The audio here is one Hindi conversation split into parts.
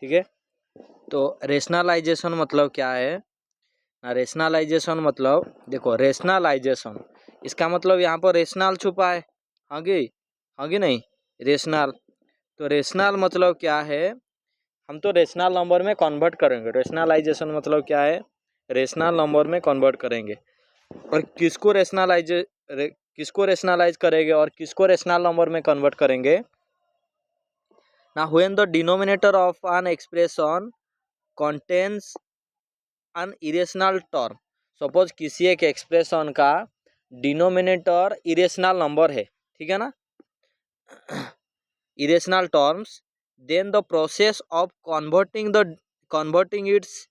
ठीक है। तो रेशनलाइजेशन मतलब क्या है ना, रेशनलाइजेशन मतलब देखो, रेशनलाइजेशन इसका मतलब यहाँ पर रेशनल छुपा है, हाँ कि नहीं, रेशनल। तो रेशनल मतलब क्या है, हम तो रेशनल नंबर में कन्वर्ट करेंगे। रेशनलाइजेशन मतलब क्या है, रेशनल नंबर में कन्वर्ट करेंगे। और किसको रेशनलाइज करेंगे और किसको रेशनल नंबर में कन्वर्ट करेंगे ना, when the denominator of an expression contains an irrational term. Suppose किसी एक एक्सप्रेशन का डिनोमिनेटर इरेशनल नंबर है, ठीक है ना, irrational terms, then the process of converting its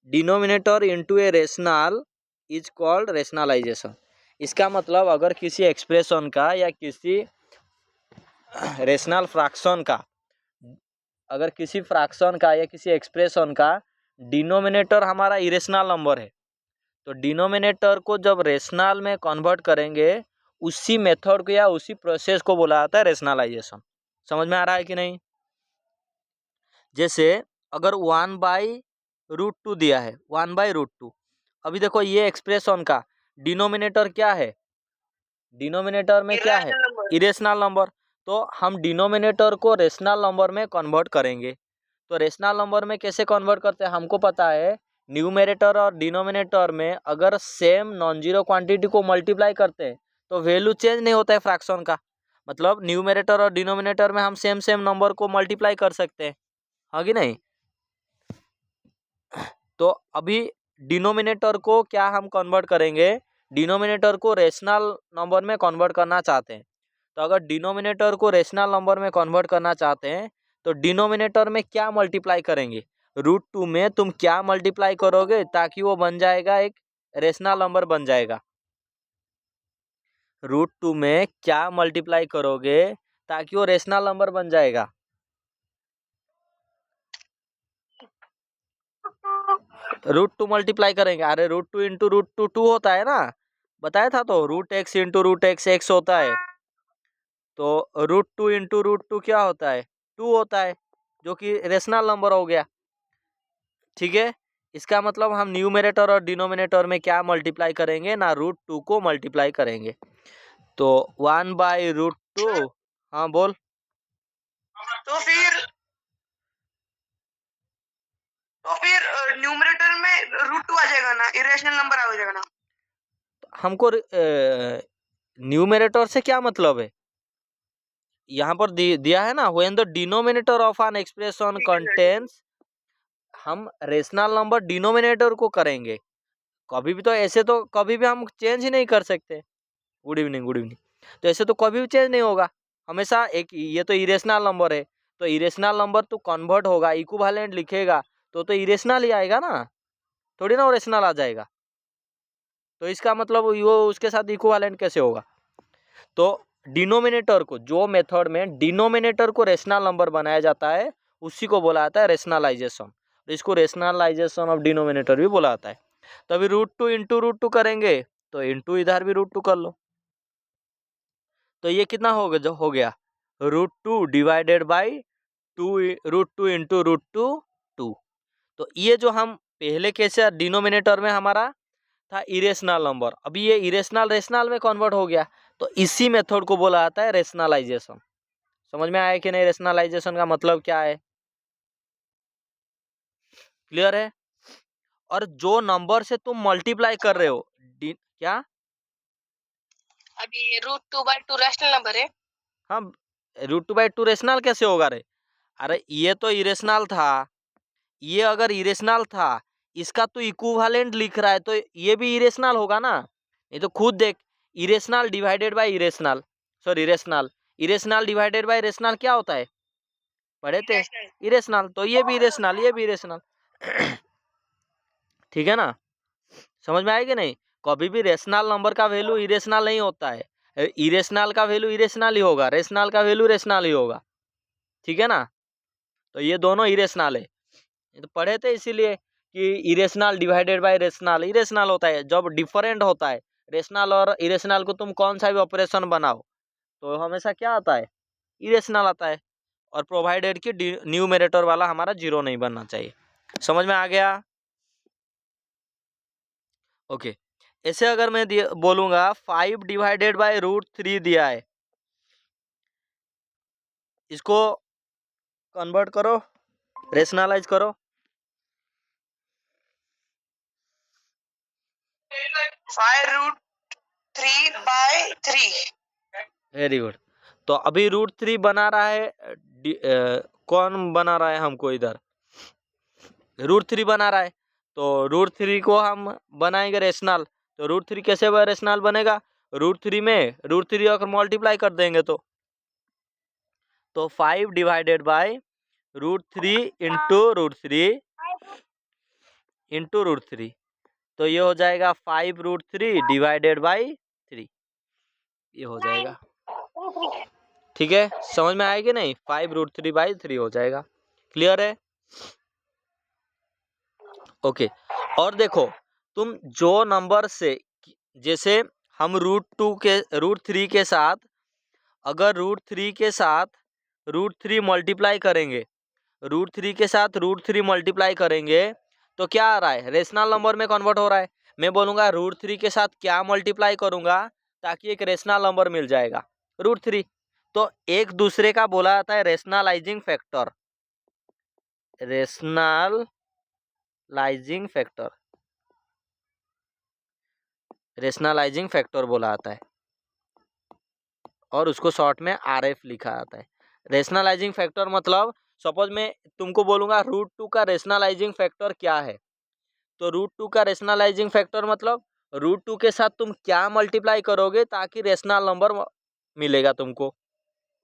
denominator into a rational is called rationalisation. इसका मतलब अगर किसी एक्सप्रेशन का या किसी रेशनल फ्रैक्शन का, अगर किसी फ्रैक्शन का या किसी एक्सप्रेशन का डिनोमिनेटर हमारा इरेशनल नंबर है, तो डिनोमिनेटर को जब रेशनल में कन्वर्ट करेंगे, उसी मेथड को या उसी प्रोसेस को बोला जाता है रेशनलाइजेशन। समझ में आ रहा है कि नहीं। जैसे अगर 1/√2 दिया है, 1/√2, अभी देखो ये एक्सप्रेशन का डिनोमिनेटर क्या है, डिनोमिनेटर में क्या है, इरेशनल नंबर। तो हम डिनोमिनेटर को रेशनल नंबर में कन्वर्ट करेंगे। तो रेशनल नंबर में कैसे कन्वर्ट करते हैं, हमको पता है, न्यूमरेटर और डिनोमिनेटर में अगर सेम नॉन जीरो क्वांटिटी को मल्टीप्लाई करते हैं तो वैल्यू चेंज नहीं होता है फ्रैक्शन का। मतलब न्यूमरेटर और डिनोमिनेटर में हम सेम नंबर को मल्टीप्लाई कर सकते हैं, हाँ कि नहीं। तो अभी डिनोमिनेटर को क्या हम कन्वर्ट करेंगे, डिनोमिनेटर को रेशनल नंबर में कन्वर्ट करना चाहते हैं। तो अगर डिनोमिनेटर को रेशनल नंबर में कन्वर्ट करना चाहते हैं तो डिनोमिनेटर में क्या मल्टीप्लाई करेंगे, √2 में तुम क्या मल्टीप्लाई करोगे ताकि वो बन जाएगा एक रेशनल नंबर बन जाएगा। √2 में क्या मल्टीप्लाई करोगे ताकि वो रेशनल नंबर बन जाएगा। √2 मल्टीप्लाई करेंगे, अरे √2 इंटू √2 2 होता है ना, बताया था तो, √x इंटू √x x होता है। तो √2 इंटू √2 क्या होता है, 2 होता है, जो कि रेशनल नंबर हो गया। ठीक है, इसका मतलब हम न्यूमरेटर और डिनोमिनेटर में क्या मल्टीप्लाई करेंगे ना, √2 को मल्टीप्लाई करेंगे। तो 1/√2, हाँ बोल। तो फिर न्यूमरेटर में √2 आ जाएगा ना, इरेशनल नंबर आ जाएगा ना। हमको न्यूमरेटर से क्या मतलब है, यहाँ पर दिया है ना, when the denominator of an expression contains, हम रेशनल नंबर डिनोमिनेटर को करेंगे। कभी भी तो ऐसे तो कभी भी हम चेंज ही नहीं कर सकते। Good evening, good evening. तो ऐसे तो कभी भी चेंज नहीं होगा, हमेशा एक, ये तो इरेशनल नंबर है, तो इरेशनल नंबर तो कन्वर्ट होगा, इक्विवेलेंट लिखेगा तो इरेशनल ही आएगा ना, थोड़ी ना रेशनल आ जाएगा। तो इसका मतलब वो उसके साथ इक्विवेलेंट कैसे होगा। तो डिनोमिनेटर को, जो मेथड में डिनोमिनेटर को रेशनल नंबर बनाया जाता है उसी को बोला जाता है रेशनलाइजेशन। इसको रेशनलाइजेशन ऑफ डिनोमिनेटर भी बोला जाता है। तो अभी √2 इंटू √2 करेंगे तो इंटू इधर भी √2 कर लो, तो ये कितना हो गया, √2 डिवाइडेड बाई 2, √2 इंटू √2 2। तो ये जो हम पहले कैसे डिनोमिनेटर में हमारा था इरेशनल नंबर, अभी ये इरेशनल रेशनल में कन्वर्ट हो गया, तो इसी मेथड को बोला जाता है रेशनलाइजेशन। समझ में आया कि नहीं, रेशनलाइजेशन का मतलब क्या है, क्लियर है। और जो नंबर से तुम मल्टीप्लाई कर रहे हो, क्या, अभी √2/2 रैशनल नंबर है। हाँ, √2/2 रेशनल कैसे होगा रे, अरे ये तो इरेशनल था, ये अगर इरेशनल था, इसका तो इक्विवेलेंट लिख रहा है तो ये भी इरेशनल होगा ना। ये तो खुद देख, irrational divided by irrational, sorry rational, irrational divided by rational क्या होता है, पढ़े थे, इरेशनल। तो ये भी इरेशनल, ये भी इरेशनल। ठीक है ना, समझ में आएगी नहीं। कभी भी रेशनल नंबर का वैल्यू इरेशनल नहीं होता है, इरेशनल का वैल्यू इरेशनल ही होगा, रेशनल का वैल्यू रेशनल ही होगा। ठीक है ना, तो ये दोनों इरेशनल है, ये तो पढ़े थे इसीलिए कि irrational divided by rational irrational होता है। जब डिफरेंट होता है रेशनल और इरेशनल को, तुम कौन सा भी ऑपरेशन बनाओ तो हमेशा क्या आता है, इरेशनल आता है। और प्रोवाइडेड कि न्यूमरेटर वाला हमारा 0 नहीं बनना चाहिए। समझ में आ गया? ओके। ऐसे अगर मैं बोलूँगा 5 डिवाइडेड बाय √3 दिया है, इसको कन्वर्ट करो, रेशनलाइज करो। 5√3/3। Very good. तो अभी √3 बना रहा है, कौन बना रहा है हमको इधर? √3 बना रहा है, तो √3 को हम बनाएंगे रेशनल। तो √3 कैसे रेशनल बनेगा? √3 में √3 अगर मल्टीप्लाई कर देंगे तो 5 डिवाइडेड बाय √3 इंटू √3, तो ये हो जाएगा 5√3 डिवाइडेड बाई 3, ये हो जाएगा। ठीक है, समझ में आएगी नहीं? 5√3/3 हो जाएगा। क्लियर है? ओके। और देखो, तुम जो नंबर से, जैसे हम √3 के साथ, अगर √3 के साथ √3 मल्टीप्लाई करेंगे, √3 के साथ √3 मल्टीप्लाई करेंगे तो क्या आ रहा है? रेशनल नंबर में कन्वर्ट हो रहा है। मैं बोलूँगा √3 के साथ क्या मल्टीप्लाई करूँगा ताकि एक रेशनल नंबर मिल जाएगा, √3। तो एक दूसरे का बोला जाता है रेशनलाइजिंग फैक्टर, रेशनलाइजिंग फैक्टर बोला जाता है, और उसको शॉर्ट में RF लिखा जाता है। रेशनलाइजिंग फैक्टर मतलब, सपोज मैं तुमको बोलूँगा √2 का रेशनलाइजिंग फैक्टर क्या है, तो √2 का रेशनलाइजिंग फैक्टर मतलब √2 के साथ तुम क्या मल्टीप्लाई करोगे ताकि रेशनल नंबर मिलेगा तुमको,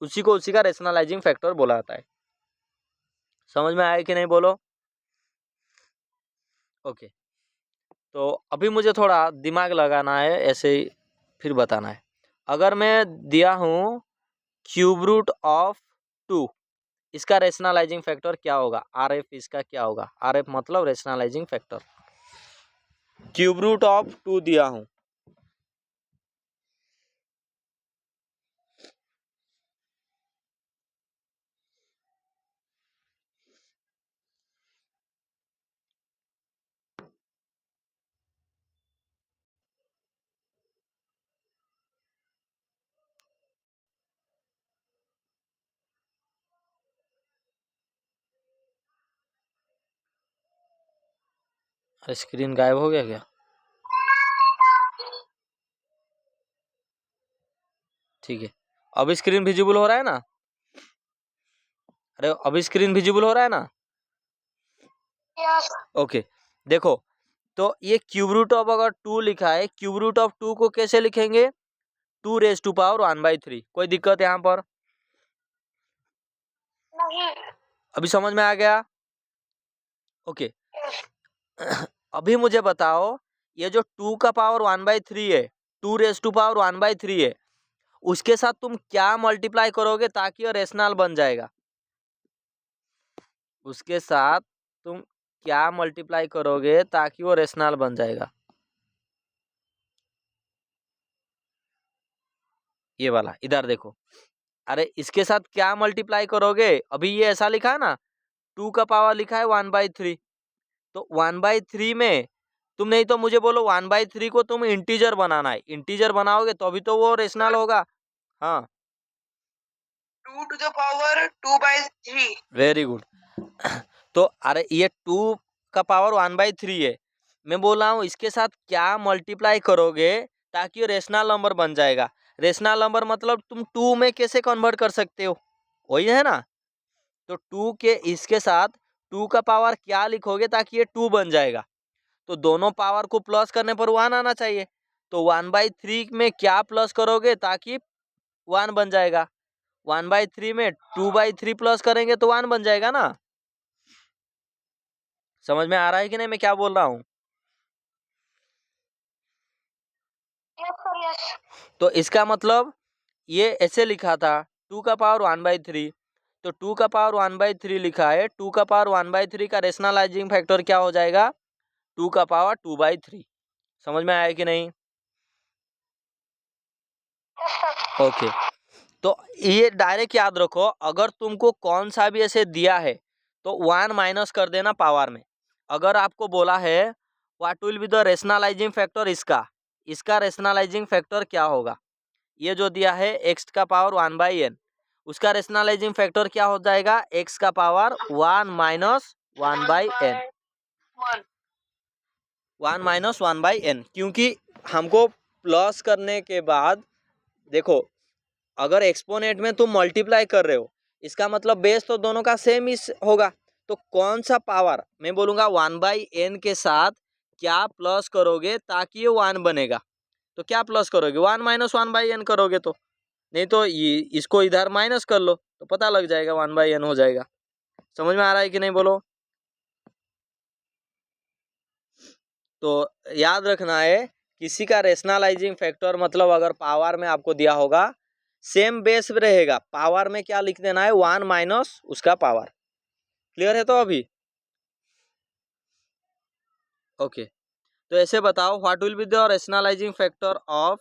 उसी का रेशनलाइजिंग फैक्टर बोला जाता है। समझ में आया कि नहीं, बोलो? ओके। तो अभी मुझे थोड़ा दिमाग लगाना है, ऐसे ही फिर बताना है। अगर मैं दिया हूँ क्यूब रूट ऑफ 2, इसका रेशनलाइजिंग फैक्टर क्या होगा? RF इसका क्या होगा? RF मतलब rationalising factor. Cube root of 2 दिया हूँ, स्क्रीन गायब हो गया क्या? ठीक है, अब स्क्रीन विजिबल हो रहा है ना? अरे अब स्क्रीन विजिबल हो रहा है ना? यस। ओके। देखो, तो ये क्यूब रूट ऑफ अगर 2 लिखा है, क्यूब रूट ऑफ 2 को कैसे लिखेंगे? 2⁻⁴ कोई दिक्कत यहाँ पर? नहीं। अभी समझ में आ गया? ओके। अभी मुझे बताओ, ये जो 2 का पावर 1/3 है, 2⁻⁴ है, उसके साथ तुम क्या मल्टीप्लाई करोगे ताकि ये रेशनल बन जाएगा? उसके साथ तुम क्या मल्टीप्लाई करोगे ताकि वो रेशनल बन जाएगा? ये वाला इधर देखो। अरे इसके साथ क्या मल्टीप्लाई करोगे? अभी ये ऐसा लिखा है ना, 2 का पावर लिखा है 1/3, तो 1/3 में तुम, नहीं तो मुझे बोलो 1/3 को तुम इंटीजर बनाना है, इंटीजर बनाओगे तो अभी तो वो रेशनल होगा। हाँ, 2⁻²/3। Very good. तो अरे ये 2 का पावर 1/3 है, मैं बोल रहा हूँ इसके साथ क्या मल्टीप्लाई करोगे ताकि रेशनल नंबर बन जाएगा। रेशनल नंबर मतलब तुम 2 में कैसे कन्वर्ट कर सकते हो, वही है ना? तो 2 के इसके साथ 2 का पावर क्या लिखोगे ताकि ये 2 बन जाएगा? तो दोनों पावर को प्लस करने पर 1 आना चाहिए, तो 1/3 में क्या प्लस करोगे ताकि 1 बन जाएगा? 1/3 में 2/3 प्लस करेंगे तो 1 बन जाएगा ना? समझ में आ रहा है कि नहीं मैं क्या बोल रहा हूँ? Yes sir, yes. तो इसका मतलब ये ऐसे लिखा था 2 का पावर 1/3, तो 2 का पावर 1/3 लिखा है, 2 का पावर 1/3 का रेशनलाइजिंग फैक्टर क्या हो जाएगा? 2 का पावर 2/3। समझ में आया कि नहीं? Yes sir. ओके। तो ये डायरेक्ट याद रखो, अगर तुमको कौन सा भी ऐसे दिया है तो 1 माइनस कर देना पावर में। अगर आपको बोला है what will be the rationalising factor, इसका रेशनलाइजिंग फैक्टर क्या होगा, ये जो दिया है x का पावर 1/n, उसका रेशनलाइजिंग फैक्टर क्या हो जाएगा, x का power 1 minus 1/n, 1 minus 1/n, क्योंकि हमको प्लस करने के बाद देखो, अगर एक्सपोनेंट में तुम मल्टीप्लाई कर रहे हो, इसका मतलब बेस तो दोनों का सेम ही होगा। तो कौन सा पावर, मैं बोलूँगा 1/n के साथ क्या प्लस करोगे ताकि ये 1 बनेगा, तो क्या प्लस करोगे, 1 माइनस 1/n करोगे, तो नहीं तो ये इसको इधर माइनस कर लो तो पता लग जाएगा 1/n हो जाएगा। समझ में आ रहा है कि नहीं, बोलो। तो याद रखना है, किसी का रेशनलाइजिंग फैक्टर मतलब अगर पावर में आपको दिया होगा, सेम बेस रहेगा, पावर में क्या लिख देना है, 1 माइनस उसका पावर। क्लियर है तो अभी? ओके, तो ऐसे बताओ, what will be the rationalising factor of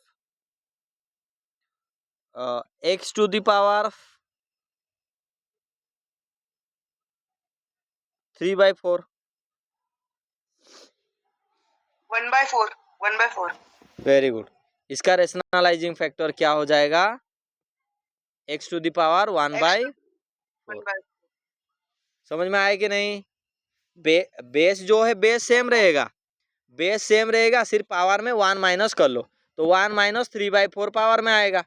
x to the power 3/4। 1/4, 1/4। Very good. इसका रेशनलाइजिंग फैक्टर क्या हो जाएगा, x टू द पावर 1/4। समझ में आया कि नहीं? बेस जो है बेस सेम रहेगा, बेस सेम रहेगा, सिर्फ पावर में 1 माइनस कर लो, तो 1 माइनस 3/4 पावर में आएगा।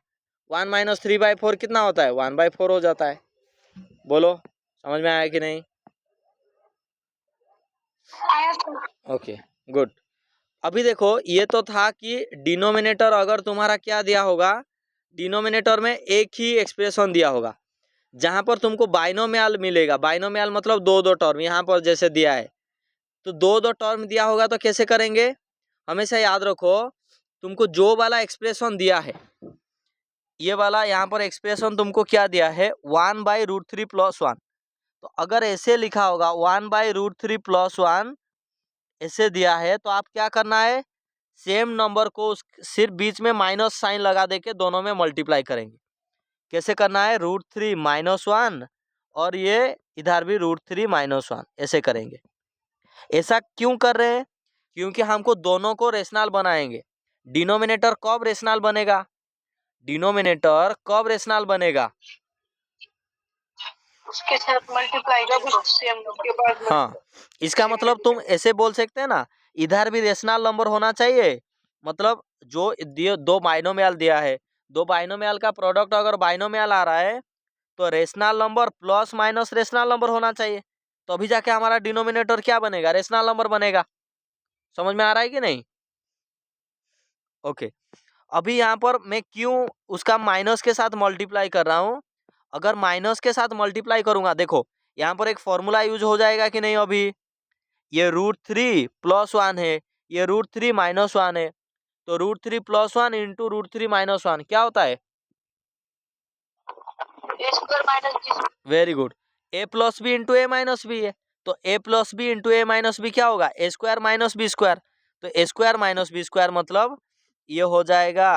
1 माइनस 3/4 कितना होता है, 1/4 हो जाता है। बोलो, समझ में आया कि नहीं? Okay, good. अभी देखो, ये तो था कि डिनोमिनेटर अगर तुम्हारा क्या दिया होगा, डिनोमिनेटर में एक ही एक्सप्रेशन दिया होगा, जहां पर तुमको बाइनोमियल मिलेगा, बाइनोमियल मतलब दो दो टर्म, यहाँ पर जैसे दिया है तो दो दो टर्म दिया होगा, तो कैसे करेंगे, हमेशा याद रखो, तुमको जो वाला एक्सप्रेशन दिया है, ये वाला यहाँ पर एक्सप्रेशन तुमको क्या दिया है, 1/√3 + 1, तो अगर ऐसे लिखा होगा 1/√3 + 1 ऐसे दिया है, तो आप क्या करना है, सेम नंबर को सिर्फ बीच में माइनस साइन लगा देके दोनों में मल्टीप्लाई करेंगे। कैसे करना है, √3 - 1 और ये इधर भी √3 - 1 ऐसे करेंगे। ऐसा क्यों कर रहे हैं, क्योंकि हमको दोनों को रेशनल बनाएंगे। डिनोमिनेटर कब रेशनल बनेगा, डिनोमिनेटर कब रेशनल बनेगा, उसके साथ मल्टीप्लाई जब सेम के बाद हाँ, इसका मतलब तुम ऐसे बोल सकते हैं ना, इधर भी रेशनल नंबर होना चाहिए, मतलब जो दो बाइनोमियल दिया है, दो बाइनोमियल का प्रोडक्ट अगर बाइनोमियल आ रहा है तो rational number plus minus rational number होना चाहिए, तो अभी जाके हमारा डिनोमिनेटर क्या बनेगा, रेशनल नंबर बनेगा। समझ में आ रहा है कि नहीं? ओके, अभी यहाँ पर मैं क्यों उसका माइनस के साथ मल्टीप्लाई कर रहा हूँ, अगर माइनस के साथ मल्टीप्लाई करूंगा, देखो यहाँ पर एक फॉर्मूला यूज हो जाएगा कि नहीं, अभी ये √3 + 1 है, ये √3 - 1 है, तो √3 + 1 इंटू √3 - 1 क्या होता है, very good, a + b into a - b है, तो a + b into a - b क्या होगा, a² - b², तो a² - b² मतलब ये हो जाएगा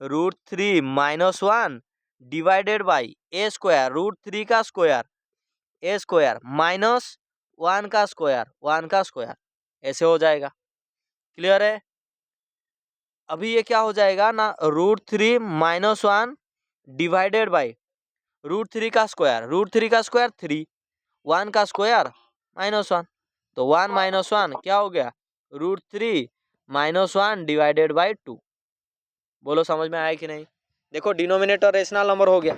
√3 - 1 डिवाइडेड बाई a², √3 का स्क्वायर, a² माइनस 1 का स्क्वायर, 1 का स्क्वायर, ऐसे हो जाएगा। क्लियर है? अभी ये क्या हो जाएगा ना, √3 - 1 डिवाइडेड बाई √3 का स्क्वायर, √3 का स्क्वायर 3, 1 का स्क्वायर -1, तो 1 - 1 क्या हो गया, √3 - 1 डिवाइडेड बाई 2। बोलो, समझ में आया कि नहीं? देखो, डिनोमिनेटर रेशनल नंबर हो गया,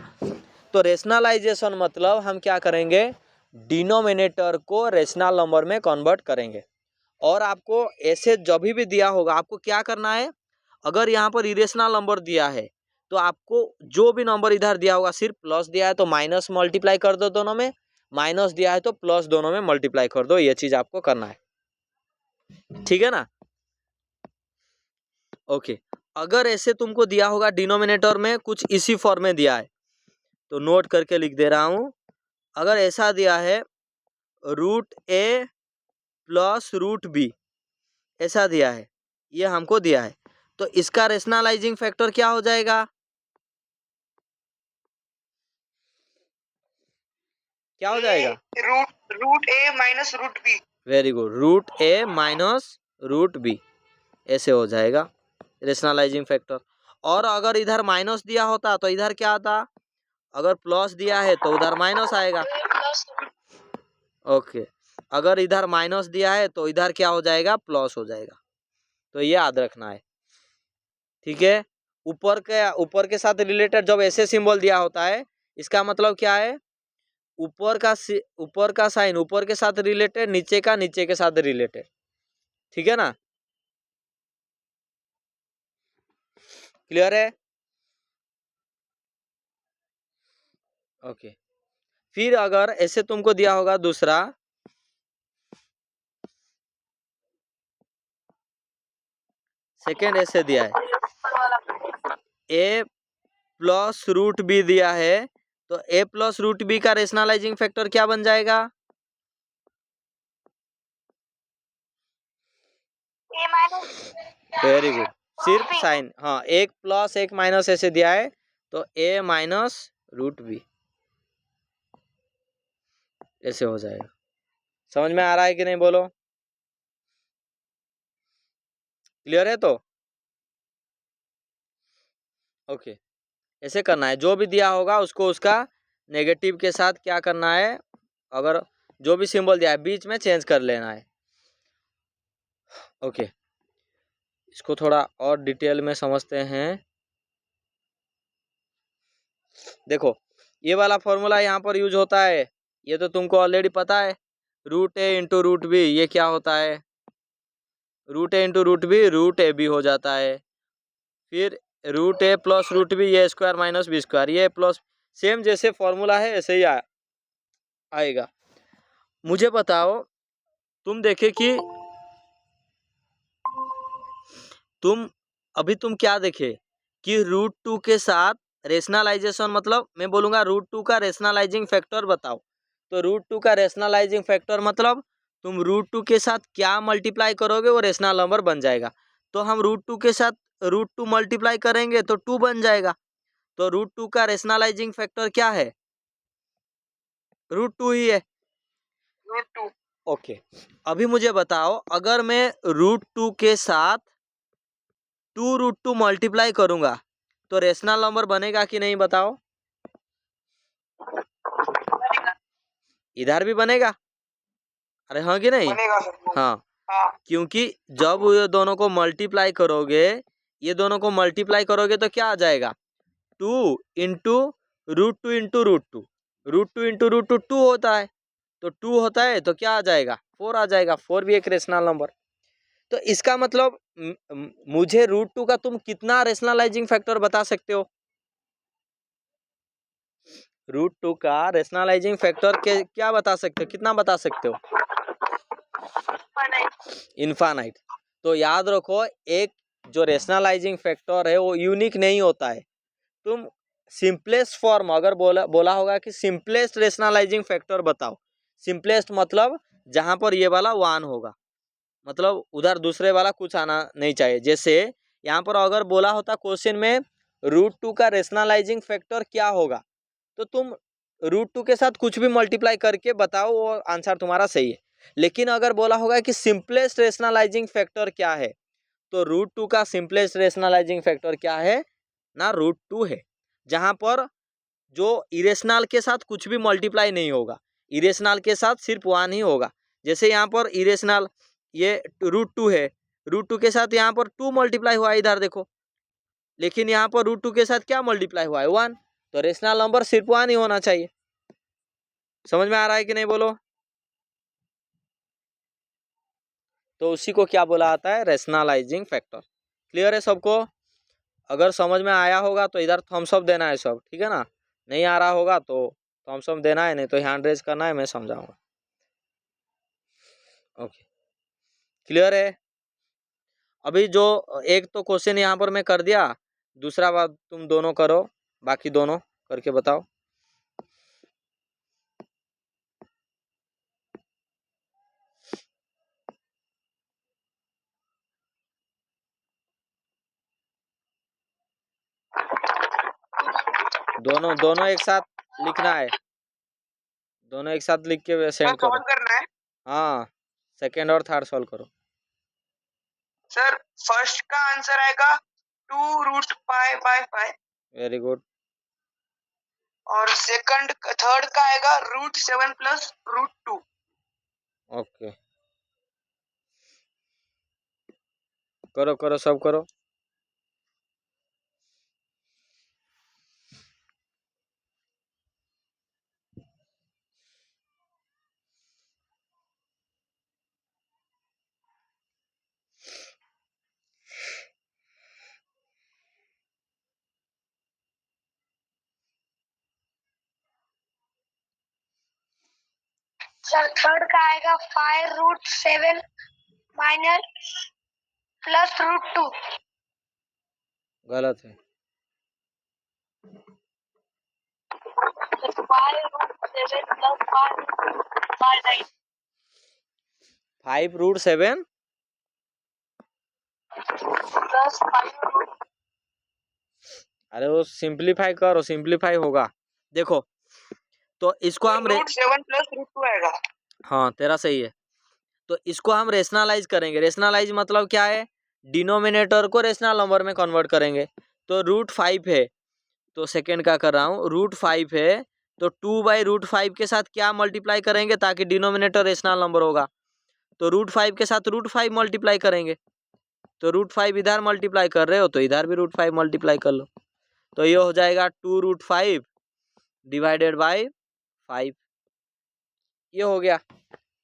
तो रेशनलाइजेशन मतलब हम क्या करेंगे, डिनोमिनेटर को रेशनल नंबर में कन्वर्ट करेंगे। और आपको ऐसे जब भी दिया होगा, आपको क्या करना है, अगर यहाँ पर इरेशनल नंबर दिया है तो आपको जो भी नंबर इधर दिया होगा, सिर्फ प्लस दिया है तो माइनस मल्टीप्लाई कर दो दोनों में, माइनस दिया है तो प्लस दोनों में मल्टीप्लाई कर दो, ये चीज आपको करना है। ठीक है ना? ओके, अगर ऐसे तुमको दिया होगा डिनोमिनेटर में कुछ इसी फॉर्म में दिया है, तो नोट करके लिख दे रहा हूं, अगर ऐसा दिया है √a + √b ऐसा दिया है, ये हमको दिया है, तो इसका रेशनलाइजिंग फैक्टर क्या हो जाएगा, क्या हो जाएगा? Root a minus root b. Very good, root a minus root b, ऐसे हो जाएगा रेशनलाइजिंग फैक्टर। और अगर इधर माइनस दिया होता तो इधर क्या आता? अगर प्लस दिया है तो उधर माइनस आएगा। ओके, अगर इधर माइनस दिया है तो इधर क्या हो जाएगा? प्लस हो जाएगा। तो ये याद रखना है, ठीक है। ऊपर के साथ रिलेटेड जब ऐसे सिंबल दिया होता है, इसका मतलब क्या है? ऊपर का साइन ऊपर के साथ रिलेटेड, नीचे का नीचे के साथ रिलेटेड, ठीक है ना? क्लियर है? ओके, फिर अगर ऐसे तुमको दिया होगा दूसरा, सेकेंड ऐसे दिया है, ए प्लस रूट बी दिया है, तो ए प्लस रूट बी का रेशनलाइजिंग फैक्टर क्या बन जाएगा? वेरी गुड, सिर्फ साइन, हाँ, एक प्लस एक माइनस ऐसे दिया है, तो ए माइनस रूट बी ऐसे हो जाएगा। समझ में आ रहा है कि नहीं, बोलो? क्लियर है? तो ओके, ऐसे करना है, जो भी दिया होगा उसको उसका नेगेटिव के साथ क्या करना है, अगर जो भी सिंबल दिया है बीच में चेंज कर लेना है। ओके, इसको थोड़ा और डिटेल में समझते हैं। देखो, ये वाला फॉर्मूला यहाँ पर यूज होता है, ये तो तुमको ऑलरेडी पता है, root A into root B, ये क्या होता है? Root A into root A B हो जाता है। फिर root A plus root B, A square minus B square, ये प्लस, सेम जैसे फॉर्मूला है ऐसे ही आएगा। मुझे बताओ, तुम देखे कि तुम क्या देखे कि रूट टू के साथ रेशनलाइजेशन, मतलब मैं बोलूँगा रूट टू का रेशनलाइजिंग फैक्टर बताओ। तो रूट टू का रेशनलाइजिंग फैक्टर मतलब तुम रूट टू के साथ क्या मल्टीप्लाई करोगे वो रेशनल नंबर बन जाएगा। तो हम रूट टू के साथ रूट टू मल्टीप्लाई करेंगे तो टू बन जाएगा। तो रूट टू का रेशनलाइजिंग फैक्टर क्या है? रूट टू ही है। Root two. ओके, अभी मुझे बताओ, अगर मैं रूट टू के साथ टू रूट टू मल्टीप्लाई करूंगा तो रेशनल नंबर बनेगा कि नहीं, बताओ? इधर भी बनेगा, अरे हाँ कि नहीं? बनेगा सर। हाँ, हाँ। क्योंकि जब ये दोनों को मल्टीप्लाई करोगे, ये दोनों को मल्टीप्लाई करोगे तो क्या आ जाएगा? Two into root two into root two, root two into root two two होता है, तो टू होता है तो क्या आ जाएगा? फोर आ जाएगा। फोर भी एक रेशनल नंबर। तो इसका मतलब मुझे रूट टू का तुम कितना रेशनलाइजिंग फैक्टर बता सकते हो? रूट टू का रेशनलाइजिंग फैक्टर के क्या बता सकते हो, कितना बता सकते हो? इनफाइनाइट। तो याद रखो, एक जो रेशनलाइजिंग फैक्टर है वो यूनिक नहीं होता है। तुम सिंपलेस्ट फॉर्म अगर बोला होगा कि सिंपलेस्ट रेशनलाइजिंग फैक्टर बताओ, सिंपलेस्ट मतलब जहां पर ये वाला वन होगा, मतलब उधर दूसरे वाला कुछ आना नहीं चाहिए। जैसे यहाँ पर अगर बोला होता क्वेश्चन में रूट टू का रेशनलाइजिंग फैक्टर क्या होगा, तो तुम रूट टू के साथ कुछ भी मल्टीप्लाई करके बताओ, वो आंसर तुम्हारा सही है। लेकिन अगर बोला होगा कि सिंपलेस्ट रेशनलाइजिंग फैक्टर क्या है, तो रूट टू का सिंपलेस्ट रेशनलाइजिंग फैक्टर क्या है ना? रूट टू है, जहां पर जो इरेशनल के साथ कुछ भी मल्टीप्लाई नहीं होगा, इरेशनल के साथ सिर्फ वन ही होगा। जैसे यहाँ पर इरेशनल ये रूट टू है, रूट टू के साथ यहाँ पर टू मल्टीप्लाई हुआ है, इधर देखो, लेकिन यहाँ पर रूट टू के साथ क्या मल्टीप्लाई हुआ है? वन। तो रेशनल नंबर सिर्फ वन ही होना चाहिए। समझ में आ रहा है कि नहीं, बोलो? तो उसी को क्या बोला जाता है? Rationalising factor. क्लियर है सबको? अगर समझ में आया होगा तो इधर थम्स अप देना है सब, ठीक है ना? नहीं आ रहा होगा तो थम्स अप देना है, नहीं तो हैंड रेज करना है, मैं समझाऊंगा। ओके, क्लियर है? अभी जो एक तो क्वेश्चन यहाँ पर मैं कर दिया, दूसरा बात तुम दोनों करो, बाकी दोनों करके बताओ। दोनों एक साथ लिखना है, दोनों एक साथ लिख के सर सेंड करो। सॉल्व करना है। हाँ, सेकेंड और थर्ड सॉल्व करो। सर फर्स्ट का आंसर आएगा 2√π/5 वेरी गुड। और थर्ड का आएगा √7 + √2। ओके, करो करो सब करो। सर थर्ड का आएगा 5√7 + √2। गलत है। 5√7 + 5/9 5√7 + 5√2। अरे वो सिंप्लीफाई करो, सिंप्लीफाई होगा। देखो, तो इसको हम √7 + √2 आएगा। हाँ, तेरा सही है। तो इसको हम रेशनलाइज करेंगे। रेशनलाइज मतलब क्या है? डिनोमिनेटर को रेशनल नंबर में कन्वर्ट करेंगे। तो √5 है, तो सेकेंड का कर रहा हूँ, √5 है, तो 2/√5 के साथ क्या मल्टीप्लाई करेंगे ताकि डिनोमिनेटर रेशनल नंबर होगा? तो √5 के साथ √5 मल्टीप्लाई करेंगे। तो √5 इधर मल्टीप्लाई कर रहे हो तो इधर भी √5 मल्टीप्लाई कर लो। तो ये हो जाएगा 2√5 डिवाइडेड बाई 5। ये हो गया,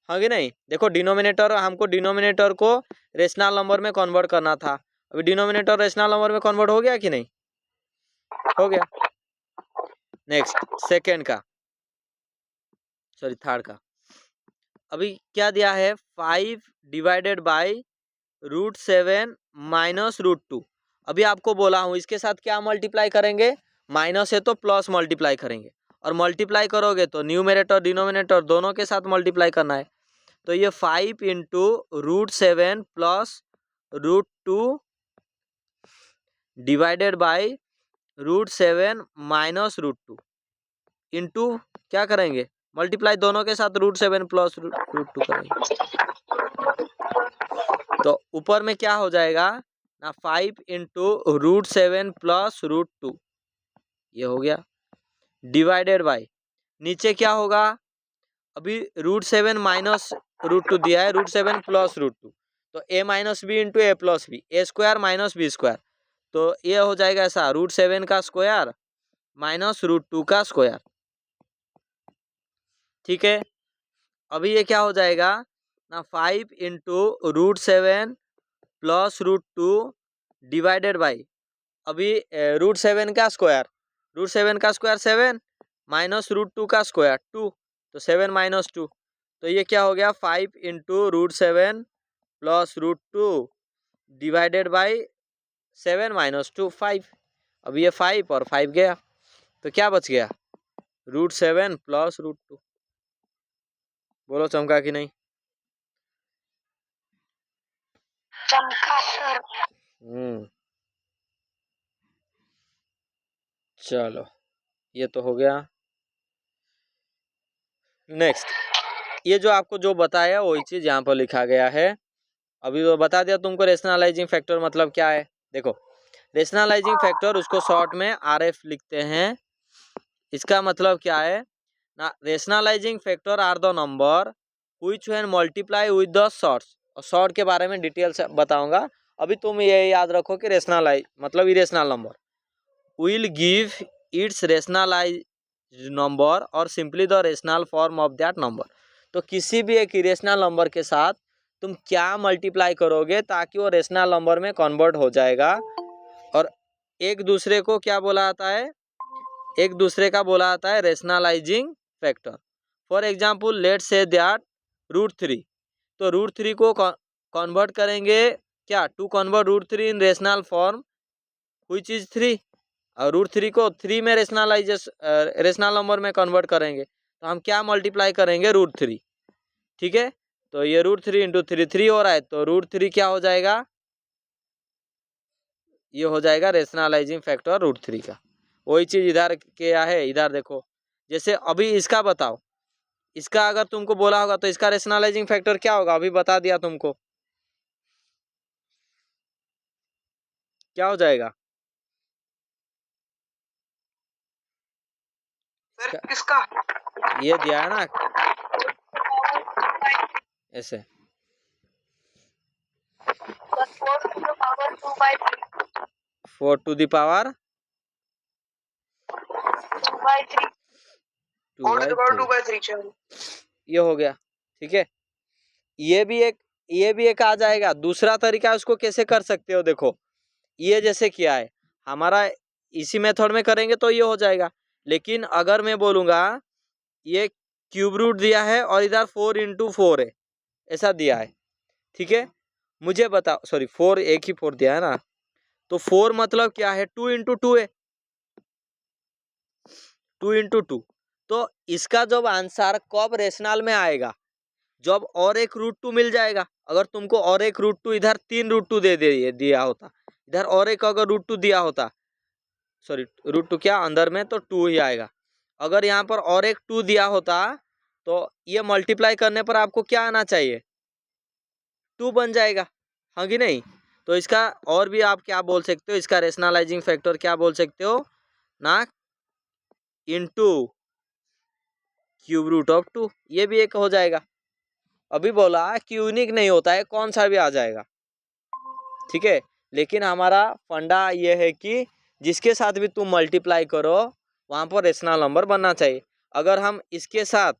हाँ कि नहीं? देखो, डिनोमिनेटर, हमको डिनोमिनेटर को रेशनल नंबर में कन्वर्ट करना था। अभी डिनोमिनेटर रेशनल नंबर में कन्वर्ट हो गया कि नहीं? हो गया। नेक्स्ट, सेकेंड का, सॉरी थर्ड का। अभी क्या दिया है? 5 डिवाइडेड बाई √7 माइनस √2। अभी आपको बोला हूँ इसके साथ क्या मल्टीप्लाई करेंगे? माइनस है तो प्लस मल्टीप्लाई करेंगे, और मल्टीप्लाई करोगे तो न्यूमरेटर डिनोमिनेटर दोनों के साथ मल्टीप्लाई करना है। तो ये 5 into √7 plus √2 divided by √7 minus √2 into क्या करेंगे? मल्टीप्लाई दोनों के साथ √7 प्लस √2 करेंगे। तो ऊपर में क्या हो जाएगा ना? 5 इंटू √7 प्लस √2, ये हो गया, डिवाइडेड बाई नीचे क्या होगा? अभी √7 माइनस √2 दिया है, √7 प्लस √2, तो a minus B into A plus B, A square minus B square. तो ये हो जाएगा ऐसा, √7 का स्क्वायर माइनस √2 का स्क्वायर। ठीक है, अभी ये क्या हो जाएगा ना? 5 इंटू √7 प्लस √2 डिवाइडेड बाई, अभी √7 का स्क्वायर, √7 का स्क्वायर 7 माइनस √2 का स्क्वायर 2, तो 7 माइनस 2, तो ये क्या हो गया? 5 into √7 plus √2 divided by 7 minus 2 5। अब ये 5 और 5 गया, तो क्या बच गया? √7 प्लस √2। बोलो चमका कि नहीं? चमका सर। चलो, ये तो हो गया। नेक्स्ट, ये जो आपको जो बताया वही चीज यहाँ पर लिखा गया है। अभी तो बता दिया तुमको रेशनलाइजिंग फैक्टर मतलब क्या है। देखो, रेशनलाइजिंग फैक्टर, उसको शॉर्ट में RF लिखते हैं। इसका मतलब क्या है ना? Rationalising factor are the number which when multiply with the shorts. और शॉर्ट के बारे में डिटेल से बताऊंगा। अभी तुम ये याद रखो कि रेशनलाइज मतलब irrational number will give its rationalise number और simply the rational form of that number. तो किसी भी एक इरेशनल नंबर के साथ तुम क्या मल्टीप्लाई करोगे ताकि वो रेशनल नंबर में कन्वर्ट हो जाएगा। और एक दूसरे को क्या बोला जाता है? एक दूसरे का बोला जाता है rationalising factor. For example let say that √3, तो √3 को कन्वर्ट करेंगे क्या? To convert √3 in rational form which is 3, और √3 को 3 में रेशनल नंबर में कन्वर्ट करेंगे, तो हम क्या मल्टीप्लाई करेंगे? √3। ठीक है, तो ये √3 इंटू 3 3 हो रहा है, तो √3 क्या हो जाएगा? ये हो जाएगा रेशनलाइजिंग फैक्टर √3 का। वही चीज इधर क्या है, इधर देखो। जैसे अभी इसका बताओ, इसका अगर तुमको बोला होगा तो इसका रेशनलाइजिंग फैक्टर क्या होगा, अभी बता दिया तुमको, क्या हो जाएगा सर इसका? किसका? ये दिया है ना ऐसे, 4 टू द पावर 2/3 ये हो गया। ठीक है, ये भी एक आ जाएगा। दूसरा तरीका उसको कैसे कर सकते हो, देखो ये जैसे किया है हमारा, इसी मेथड में करेंगे तो ये हो जाएगा। लेकिन अगर मैं बोलूँगा ये क्यूब रूट दिया है और इधर 4 × 4 है, ऐसा दिया है, ठीक है, मुझे बताओ, सॉरी 4, एक ही 4 दिया है ना, तो 4 मतलब क्या है, 2 × 2 है, 2 × 2। तो इसका जब आंसर कब रेशनल में आएगा, जब और एक √2 मिल जाएगा। अगर तुमको और एक √2 इधर 3 √2 दे दिया होता, इधर और एक अगर √2 दिया होता, सॉरी √2 क्या अंदर में तो 2 ही आएगा। अगर यहाँ पर और एक 2 दिया होता तो ये मल्टीप्लाई करने पर आपको क्या आना चाहिए, 2 बन जाएगा, हाँ कि नहीं। तो इसका और भी आप क्या बोल सकते हो, इसका रेशनलाइजिंग फैक्टर क्या बोल सकते हो ना, इनटू √2, ये भी एक हो जाएगा। अभी बोला कि यूनिक नहीं होता है, कौन सा भी आ जाएगा, ठीक है। लेकिन हमारा फंडा ये है कि जिसके साथ भी तुम मल्टीप्लाई करो वहाँ पर रेशनल नंबर बनना चाहिए। अगर हम इसके साथ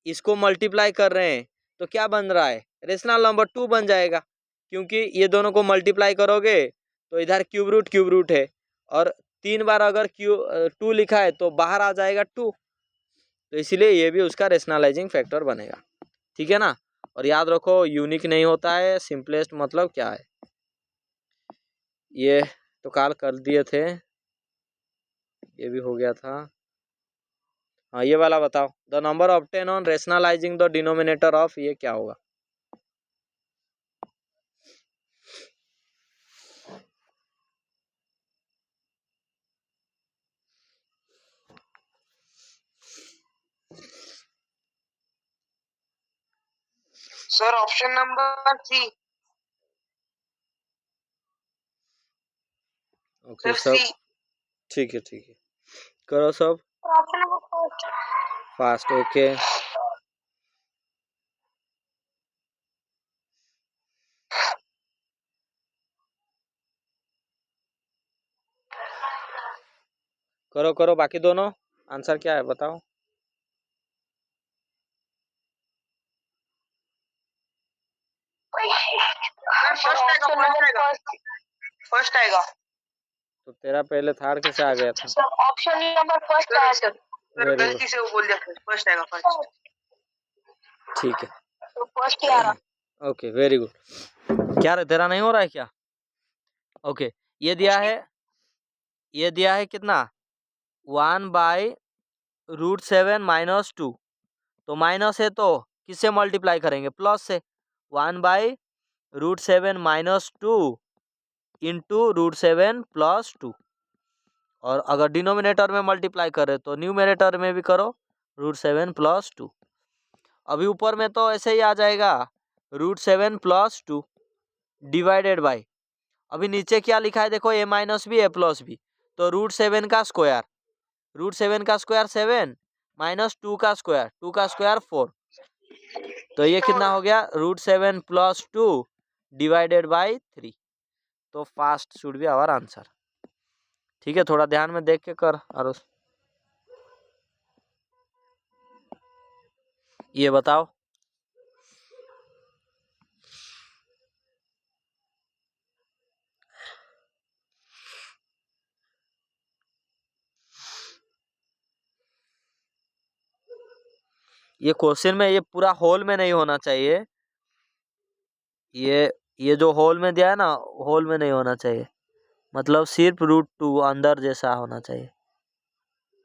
इसको मल्टीप्लाई कर रहे हैं तो क्या बन रहा है, रेशनल नंबर 2 बन जाएगा, क्योंकि ये दोनों को मल्टीप्लाई करोगे तो इधर क्यूब रूट है, और 3 बार अगर 2 लिखा है तो बाहर आ जाएगा 2, तो इसीलिए ये भी उसका रेशनलाइजिंग फैक्टर बनेगा, ठीक है ना। और याद रखो यूनिक नहीं होता है, सिंपलेस्ट मतलब क्या है, ये तो कॉल कर दिए थे, ये भी हो गया था। हाँ ये वाला बताओ, the number obtain on rationalising the denominator of, ये क्या होगा। Sir option number 3। Okay sir सब, सी। ठीक है करो सब ऑप्शन नंबर फास्ट। ओके करो बाकी दोनों, आंसर क्या है बताओ। फर्स्ट आएगा। तो तेरा पहले थार्ड कैसे आ गया था। सर ऑप्शन नंबर फर्स्ट आया सर। सर वेरी गुड, गलती से वो बोल दिया सर, फर्स्ट आएगा फर्स्ट। ठीक है, तो फर्स्ट ही आ रहा। Okay very good. क्या रे तेरा नहीं हो रहा है क्या, ओके। ये दिया है कितना, 1/√7 -2, तो माइनस है तो किससे मल्टीप्लाई करेंगे, प्लस से, 1/√7 -2 × √7 + 2, और अगर डिनोमिनेटर में मल्टीप्लाई करे तो न्यूमिनेटर में भी करो, √7 + 2। अभी ऊपर में तो ऐसे ही आ जाएगा, √7 + 2 डिवाइडेड बाई, अभी नीचे क्या लिखा है देखो, a- भी a+b, तो √7 का स्क्वायर, √7 का स्क्वायर 7 -2 का स्क्वायर, 2 का स्क्वायर 4, तो ये कितना हो गया, √7 + 2 डिवाइडेड बाई 3। तो fast should be our answer, ठीक है। थोड़ा ध्यान में देख के कर आरुष, ये बताओ। ये क्वेश्चन में ये पूरा होल में नहीं होना चाहिए, ये जो होल में दिया है ना, होल में नहीं होना चाहिए, मतलब सिर्फ √2 अंदर जैसा होना चाहिए,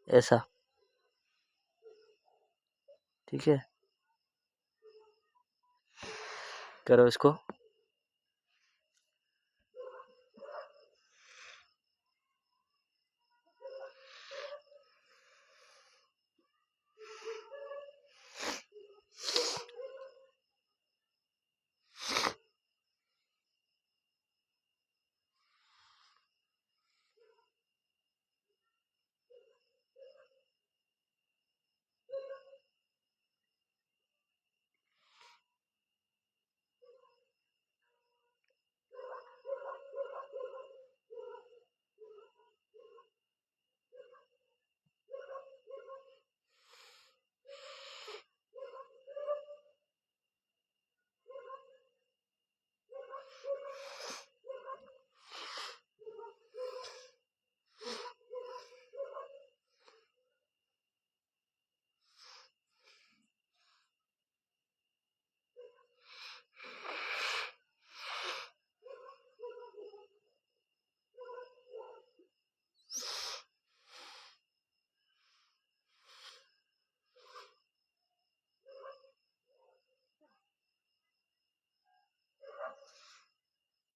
ऐसा, ठीक है। करो इसको,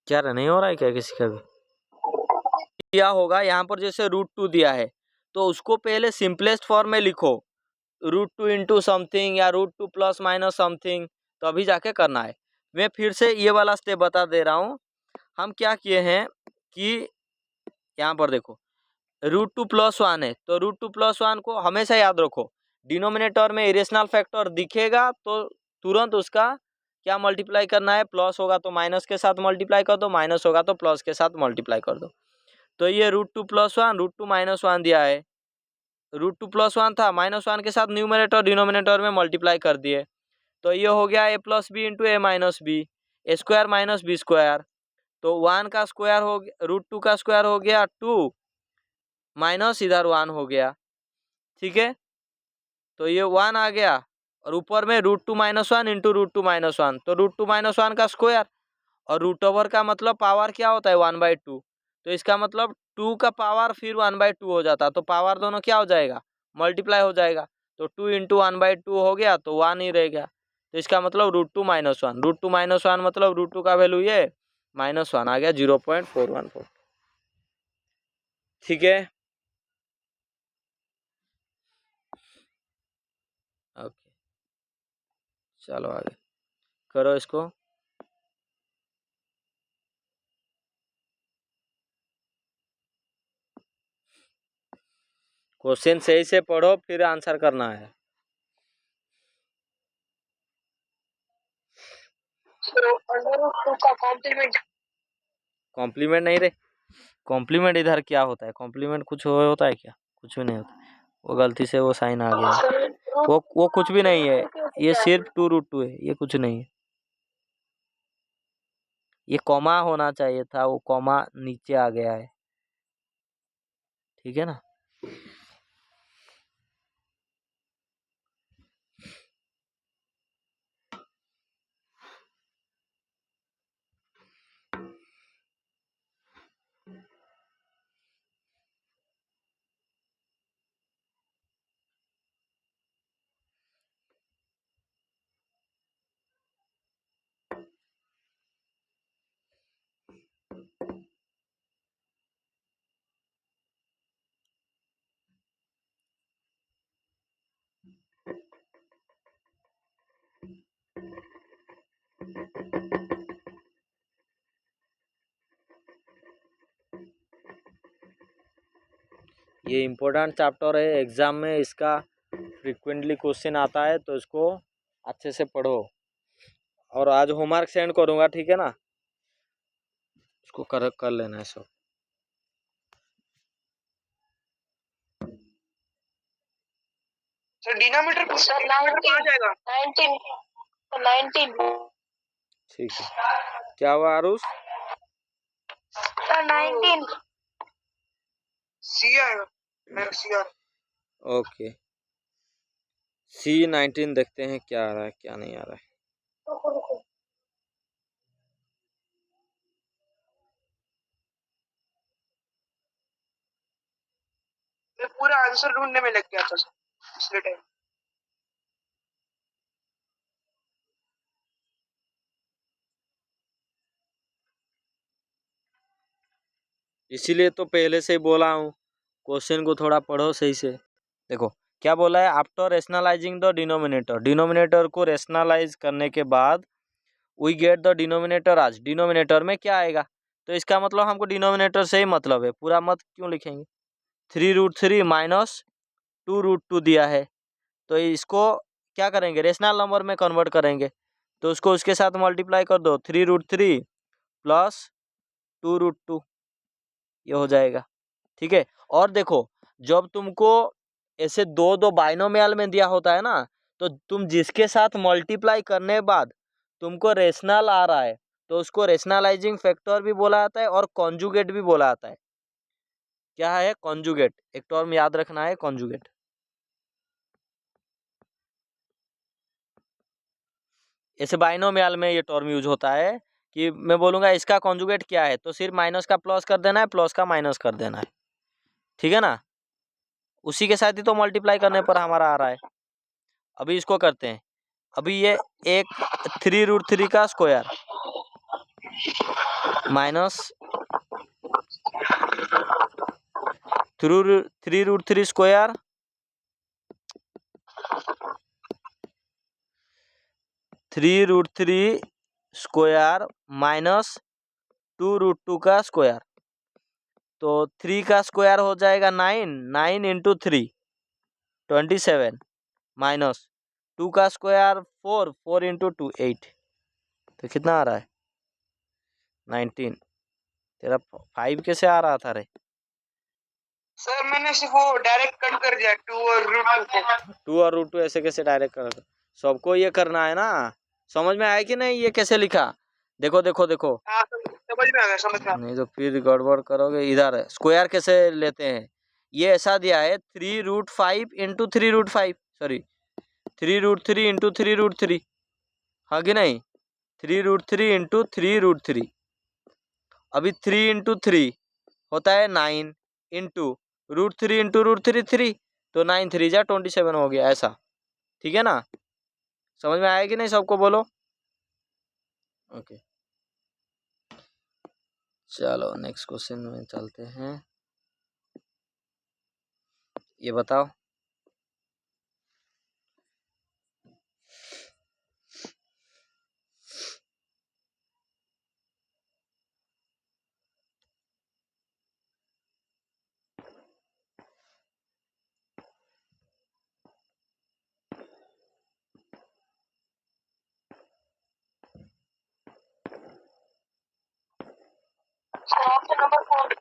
क्या नहीं हो रहा है क्या किसी का भी? दिया होगा यहाँ पर, जैसे √2 दिया है तो उसको पहले सिंपलेस्ट फॉर्म में लिखो, √2 इंटू समथिंग या √2 प्लस माइनस समथिंग, तो अभी जाके करना है। मैं फिर से ये वाला स्टेप बता दे रहा हूँ। हम क्या किए हैं कि यहाँ पर देखो √2 प्लस 1 है तो √2 प्लस 1 को हमेशा याद रखो, डिनोमिनेटर में इरेशनल फैक्टर दिखेगा तो तुरंत उसका क्या मल्टीप्लाई करना है, प्लस होगा तो माइनस के साथ मल्टीप्लाई कर दो, माइनस होगा तो प्लस के साथ मल्टीप्लाई कर दो। तो ये √2 प्लस 1 √2 माइनस 1 दिया है, √2 प्लस 1 था, माइनस 1 के साथ न्यूमरेटर डिनोमिनेटर में मल्टीप्लाई कर दिए, तो ये हो गया a plus B into A minus B, A square minus B square. तो 1 का स्क्वायर हो गया, √2 का स्क्वायर हो गया 2 माइनस इधर 1 हो गया, ठीक है। तो ये 1 आ गया और ऊपर में √2 माइनस 1 इंटू √2 माइनस 1, तो √2 माइनस 1 का स्क्वायर, और रूट ओवर का मतलब पावर क्या होता है 1/2, तो इसका मतलब 2 का पावर फिर 1/2 हो जाता, तो पावर दोनों क्या हो जाएगा, मल्टीप्लाई हो जाएगा, तो 2 इंटू 1/2 हो गया तो 1 ही रह गया, तो इसका मतलब √2 माइनस 1, √2 माइनस 1 मतलब √2 का वैल्यू ये -1 आ गया 0.414, ठीक है। ओके, चलो आगे करो इसको। क्वेश्चन सही से पढ़ो फिर आंसर करना है। √2 का कॉम्प्लीमेंट। कॉम्प्लीमेंट नहीं रे, कॉम्प्लीमेंट इधर क्या होता है, कॉम्प्लीमेंट कुछ होता है क्या, कुछ भी नहीं होता, वो गलती से वो साइन आ गया, वो कुछ भी नहीं है, ये सिर्फ 2√2 है, ये कुछ नहीं है, ये कॉमा होना चाहिए था, वो कॉमा नीचे आ गया है, ठीक है ना। ये इम्पोर्टेंट चैप्टर है, एग्जाम में इसका फ्रिक्वेंटली क्वेश्चन आता है, तो इसको अच्छे से पढ़ो, और आज होमवर्क सेंड करूँगा, ठीक है ना, इसको कर लेना है सब। सर डिनोमिनेटर आ जाएगा 19 ठीक है, क्या हुआ आरुष? सर 19 सी आएगा मेरा सी आ ओके, C19 देखते हैं क्या आ रहा है क्या नहीं आ रहा है। मैं पूरा आंसर ढूंढने में लग गया था सर पिछले टाइम। इसीलिए तो पहले से ही बोला हूँ, क्वेश्चन को थोड़ा पढ़ो सही से। देखो क्या बोला है, after rationalising the denominator, denominator को रेशनलाइज करने के बाद वी गेट द डिनोमिनेटर आज, डिनोमिनेटर में क्या आएगा, तो इसका मतलब हमको डिनोमिनेटर से ही मतलब है, पूरा मत क्यों लिखेंगे। 3√3 माइनस 2√2 दिया है, तो इसको क्या करेंगे, रेशनल नंबर में कन्वर्ट करेंगे, तो उसको उसके साथ मल्टीप्लाई कर दो, 3√3 प्लस 2√2, ये हो जाएगा, ठीक है। और देखो जब तुमको ऐसे दो दो बाइनोमियल में दिया होता है ना, तो तुम जिसके साथ मल्टीप्लाई करने बाद तुमको रेशनल आ रहा है, तो उसको रेशनलाइजिंग फैक्टर भी बोला जाता है और कॉन्जुगेट भी बोला जाता है। क्या है कॉन्जुगेट, एक टर्म याद रखना है कॉन्जुगेट। ऐसे बाइनोमियल में ये टर्म यूज होता है कि मैं बोलूँगा इसका कॉन्जुगेट क्या है, तो सिर्फ माइनस का प्लस कर देना है, प्लस का माइनस कर देना है, ठीक है ना, उसी के साथ ही तो मल्टीप्लाई करने पर हमारा आ रहा है। अभी इसको करते हैं, अभी ये एक 3√3 का square minus 3√3 square 3√3 square minus 2√2 का स्क्वायर। तो 3 का स्क्वायर हो जाएगा 9, 9 इंटू 3 27 माइनस 2 का स्क्वायर 4, 4 इंटू 2 8। तो कितना आ रहा है 19। तेरा 5 कैसे आ रहा था रे? सर मैंने सिर्फ वो डायरेक्ट कट कर दिया 2 और √2 को। 2 और √2 ऐसे कैसे डायरेक्ट कर? सबको ये करना है ना। समझ में आया कि नहीं ये कैसे लिखा? देखो देखो देखो। हाँ समझ में आ गया, समझ में आ गया। नहीं तो फिर गड़बड़ करोगे। इधर स्क्वायर कैसे लेते हैं? ये ऐसा दिया है 3√5 इंटू 3√5, सॉरी 3√3 इंटू 3√3, हाँ कि नहीं? 3√3 इंटू 3√3। अभी 3 इंटू 3 होता है 9 इंटू √3 इंटू √3 3, तो 9 3 जा 27 हो गया ऐसा। ठीक है ना? समझ में आया कि नहीं सबको? बोलो। ओके चलो नेक्स्ट क्वेश्चन में चलते हैं। ये बताओ। Option number 4।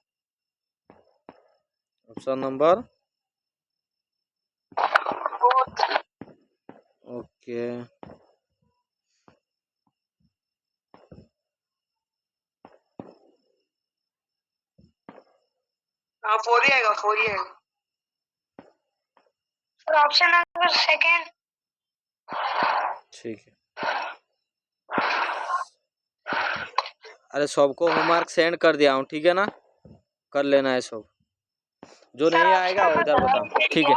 Option number okay हाँ 4 ही आएगा, 4 ही आएगा। Sir option number 2। ठीक है। अरे सबको होमवर्क सेंड कर दिया हूँ, ठीक है ना? कर लेना है सब। जो नहीं आएगा वो इधर बताओ, ठीक है?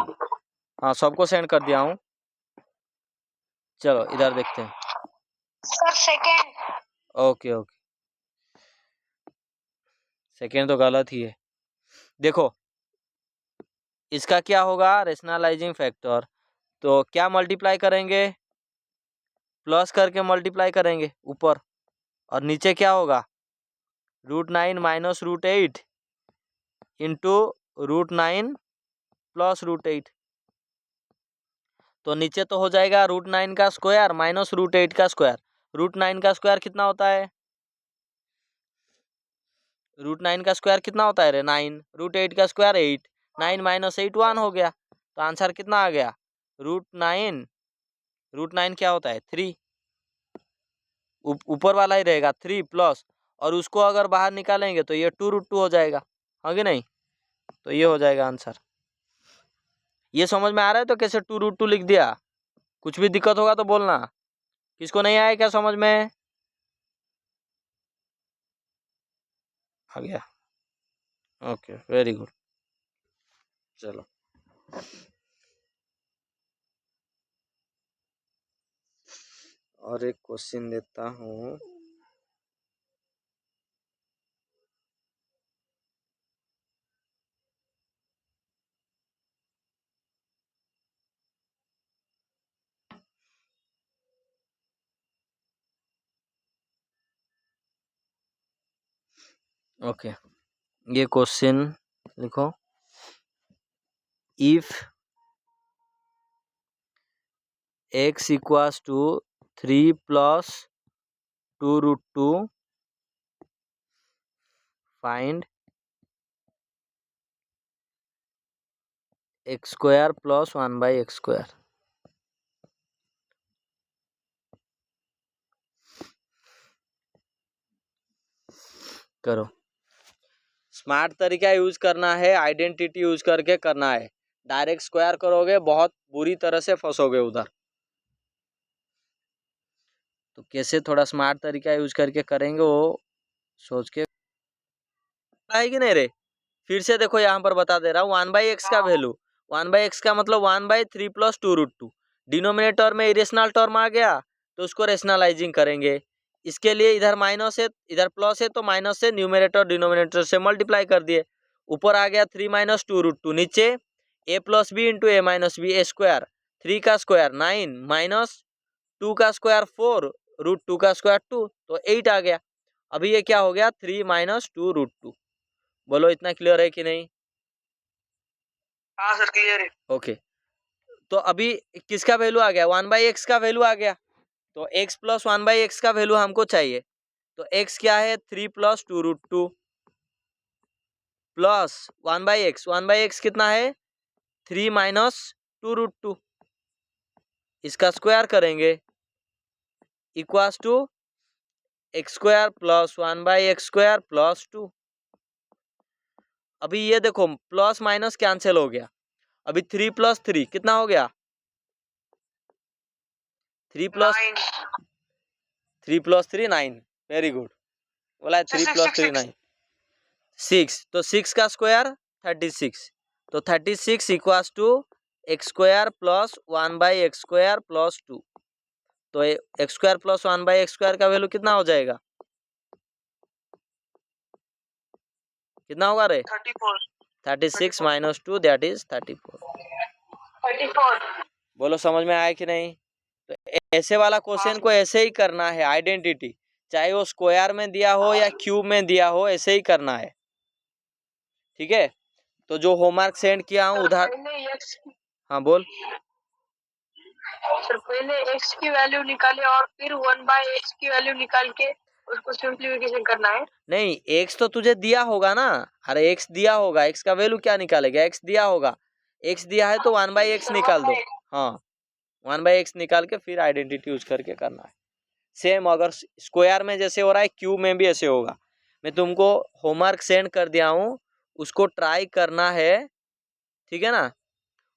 हाँ सबको सेंड कर दिया हूँ। चलो इधर देखते हैं। सर 2। ओके ओके, सेकेंड तो गलत ही है। देखो इसका क्या होगा, रेशनलाइजिंग फैक्टर। तो क्या मल्टीप्लाई करेंगे? प्लस करके मल्टीप्लाई करेंगे ऊपर, और नीचे क्या होगा √9 माइनस √8 इंटू √9 प्लस √8। तो नीचे तो हो जाएगा √9 का स्क्वायर माइनस √8 का स्क्वायर। √9 का स्क्वायर कितना होता है? √9 का स्क्वायर कितना होता है रे? 9। √8 का स्क्वायर 8। 9 माइनस 8 1 हो गया। तो आंसर कितना आ गया? √9, √9 क्या होता है 3। ऊपर वाला ही रहेगा 3 प्लस, और उसको अगर बाहर निकालेंगे तो ये 2√2 हो जाएगा, हाँ कि नहीं? तो ये हो जाएगा आंसर। ये समझ में आ रहा है? तो कैसे 2√2 लिख दिया? कुछ भी दिक्कत होगा तो बोलना। किसको नहीं आया क्या समझ में? आ गया? Okay very good. चलो और एक क्वेश्चन देता हूँ। ओके ये क्वेश्चन लिखो। If x equals to 3 plus 2√2 find x square plus 1/x²। करो। स्मार्ट तरीका यूज करना है, आइडेंटिटी यूज करके करना है। डायरेक्ट स्क्वायर करोगे बहुत बुरी तरह से फंसोगे उधर। तो कैसे थोड़ा स्मार्ट तरीका यूज करके करेंगे वो सोच के है कि नहीं रे? फिर से देखो यहाँ पर बता दे रहा हूँ 1/x का वैल्यू, 1/x का मतलब 1/3 प्लस 2√2। डिनोमिनेटर में इरेशनल टर्म आ गया तो उसको रेशनलाइजिंग करेंगे। इसके लिए इधर माइनस है इधर प्लस है, तो माइनस से न्यूमरेटर डिनोमिनेटर से मल्टीप्लाई कर दिए। ऊपर आ गया 3 माइनस 2 रूट 2, नीचे a plus B into A minus B, A square, 3 का स्क्वायर 9 माइनस 2 का स्क्वायर 4 रूट 2 का स्क्वायर 2, तो 8 आ गया। अभी ये क्या हो गया 3 माइनस 2 रूट 2। बोलो इतना क्लियर है कि नहीं? हाँ सर क्लियर है। ओके, तो अभी किसका वैल्यू आ गया 1/x का वैल्यू आ गया, तो x प्लस 1/x का वैल्यू हमको चाहिए। तो x क्या है 3 प्लस 2 रूट 2 प्लस 1/x कितना है 3 माइनस 2 रूट 2, इसका स्क्वायर करेंगे equals to x square plus 1/x² plus 2। अभी ये देखो प्लस माइनस कैंसिल हो गया। अभी 3 प्लस 3 कितना हो गया 3 प्लस 9। वेरी गुड, बोला 3 प्लस 3 9 6, तो 6 का स्क्वायर 36, तो 36 equals to x² plus 1/x² plus 2। तो x² प्लस 1/x² का वैल्यू कितना हो जाएगा, कितना होगा रे 36 माइनस 2 दैट इज 34। बोलो समझ में आया कि नहीं? तो ऐसे वाला क्वेश्चन को ऐसे ही करना है, आइडेंटिटी, चाहे वो स्क्वायर में दिया हो या क्यूब में दिया हो, ऐसे ही करना है। ठीक है, तो जो होमवर्क सेंड किया हूँ उधर। हाँ बोल सर, पहले x की वैल्यू निकाले और फिर 1/x की वैल्यू निकाल के उसको सिंप्लीफिकेशन करना है। नहीं, x तो तुझे दिया होगा ना, अरे x दिया होगा, x का वैल्यू क्या निकालेगा, x दिया होगा, x दिया है तो 1/x निकाल दो। हाँ 1/x निकाल के फिर आइडेंटिटी यूज करके करना है। सेम अगर स्क्वायर में जैसे हो रहा है क्यूब में भी ऐसे होगा। मैं तुमको होमवर्क सेंड कर दिया हूँ, उसको ट्राई करना है, ठीक है ना?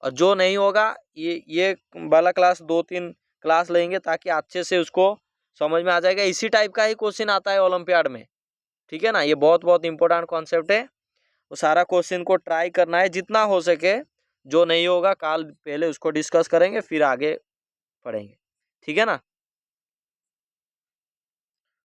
और जो नहीं होगा ये वाला क्लास 2-3 क्लास लेंगे ताकि अच्छे से उसको समझ में आ जाएगा। इसी टाइप का ही क्वेश्चन आता है ओलंपियाड में, ठीक है ना? ये बहुत बहुत इंपॉर्टेंट कॉन्सेप्ट है। वो सारा क्वेश्चन को ट्राई करना है जितना हो सके। जो नहीं होगा कल पहले उसको डिस्कस करेंगे फिर आगे पढ़ेंगे, ठीक है ना?